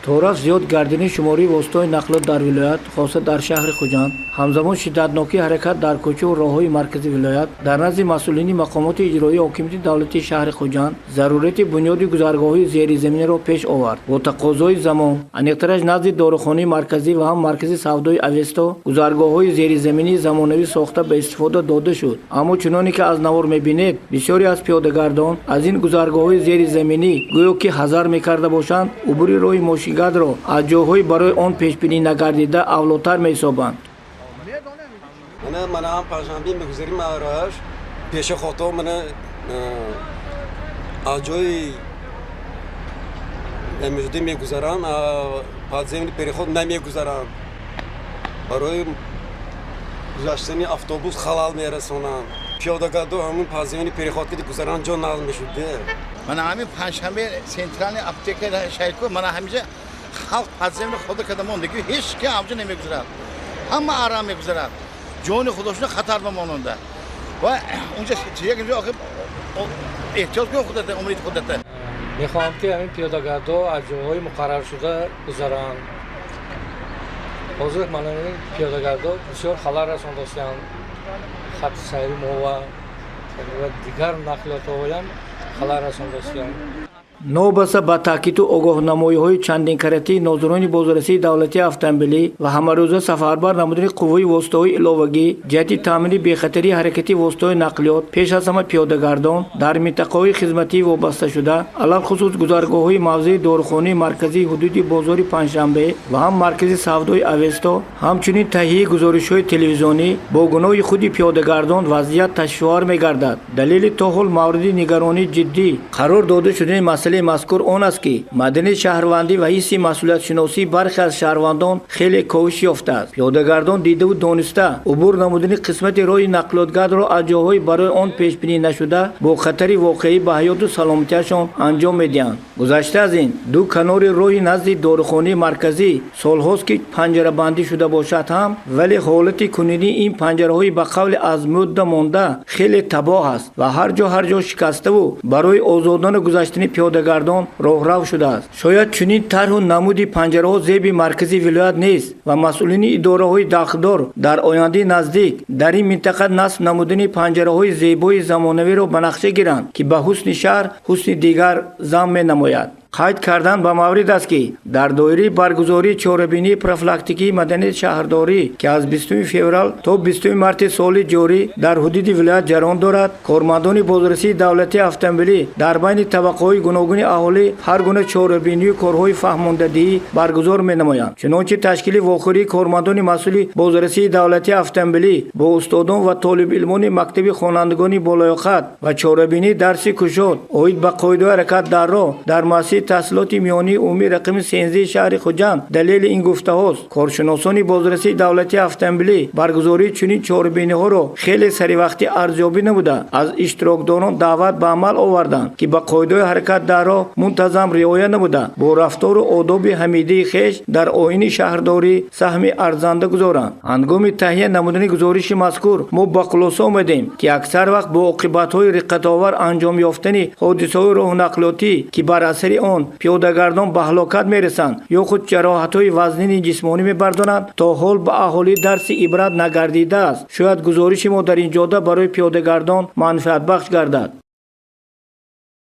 طرف زیاد گردنی شماری وسطای نقل در ولایت خاصه در شهر خوجند همزمان شدتناکی حرکت در کوچه و راههای مرکزی ولایت در نزد مسئولین مقامات اجرایی حاکمیت دولتی شهر خوجند ضرورت بنیادی گذرگاه‌های زیر زمینی را پیش آورد با تقاضای زمان انیقترش نزد داروخانه مرکزی و هم مرکز سودای اوستا گذرگاه‌های زیر زمینی زمانوی ساخته به استفاده داده شد اما چنانکه که از نوار می‌بینید بسیاری از پیاده‌گردان از این گذرگاه‌های زیر زمینی گویا که حذر می‌کرده باشند عبور راه ماشینگرد را از جاهای برای آن پیش‌بینی نگردیده اولاتر می‌سازند. من هم پنجشنبه میگذاریم راهش پیش خاطر من از جای امروزی میگذارم پادزمین پریخود نمیگذارم برای گذاشتن اتوبوس خلال میرسونم پیاده‌گردان همون پادزمین پریخود که گذارن جا نازم میشده. من همین پنجشنبه سنترال اپتیکر شهر کو من همیشه خلق پادزمین خود کدام دیگه هیچ کی همچین نمیگذارد همه آرام میگذارد جون خودشون خطر بماننده و اونجا چیه که آخه احتیاط کن خودت امید خودت میخوام که همین پیاده‌گردها از جاهای مقرر شده گذرن حاضر من این پیاده‌گردها بسیار خلال رسانده هستند خط سیری ما و دیگر نقلیات ها هم خلال رسانده هستند. نوبسته با تاکید و آگاهنمایی‌های چندین کرتی ناظران بازرسی دولتی اتومبیلی و همه‌روزه سفربر نمودن قوای وسطای علاوگی جهت تامین بی‌خطری حرکتی وسطای نقلیات پیش از همه پیاده‌گردان در منطقه‌های خدمتی وابسته شده علل خصوص گذرگاه‌های موضع داروخانه مرکزی حدود بازار پنجشنبه و هم مرکز سودای اوستا همچنین تهیه گزارش‌های تلویزیونی با گناه خود پیاده‌گردان وضعیت تشوار می‌گردد دلیل تا حال مورد نگرانی جدی قرار داده شده مسئله مذکور آن است که مدنی شهروندی و حس مسئولیت شناسی برخی از شهروندان خیلی کاهش یافته است. پیاده‌گردان دیده و دانسته عبور نمودن قسمت راه نقلاتگرد را از جاهای برای آن پیش بینی نشده با خطر واقعی به حیات و سلامتیشان انجام می‌دهند. گذشته از این دو کنار راه نزد داروخانه مرکزی سال‌هاست که پنجره بندی شده باشد هم ولی حالت کنونی این پنجره‌های به قول از مدت مانده خیلی تباه است و هر جا شکسته و برای آزادانه گذشتن پیاده‌گردان راهرو شده است. شاید چنین طرح و نمود پنجره‌ها زیب مرکزی ولایت نیست و مسئولین اداره‌های داخلدار در آینده نزدیک در این منطقه نصب نمودن پنجره‌های زیبای زمانوی را به نقشه گیرند که به حسن شهر حسن دیگر ضم می‌نماید. قید کردن به مورد است که در دایره برگزاری چهاربینی پروفیلاکتیکی مدنی شهرداری که از 20 فوریه تا 20 مارس سال جاری در حدود ولایت جریان دارد کارمندان بازرسی دولتی اتومبیلی در بین طبقه‌های گوناگون اهالی هر گونه چهاربینی و کارهای فهماندهی برگزار می‌نمایند. چنانچه تشکیل واخوری کارمندان مسئول بازرسی دولتی اتومبیلی با استادان و طالب علمان مکتب خوانندگان بالایاقت و چهاربینی درس کشاد اوید به قاعده حرکت در راه در مسیر تحصیلات میانی عمومی رقم 13 شهر خوجند دلیل این گفته هاست کارشناسان بازرسی دولتی اتومبیلی برگزاری چنین چهاربینی ها را خیلی سری وقتی ارزیابی نموده از اشتراکداران دعوت به عمل آوردند که به قاعده حرکت در راه منتظم رعایت نموده با رفتار و آداب حمیده خویش در آیین شهرداری سهم ارزنده گذارند. هنگام تهیه نمودن گزارش مذکور ما به خلاصه آمدیم که اکثر وقت با عاقبت‌های رقت‌آور انجام یافتن حادثه‌های راه نقلیاتی که بر اثر آن پیاده‌گردان به هلاکت میرسند یا خود جراحت‌های وزنی جسمانی می‌بردارند تا حال به اهالی درس عبرت نگردیده است. شاید گزارش ما در این جاده برای پیاده‌گردان منفعت بخش گردد.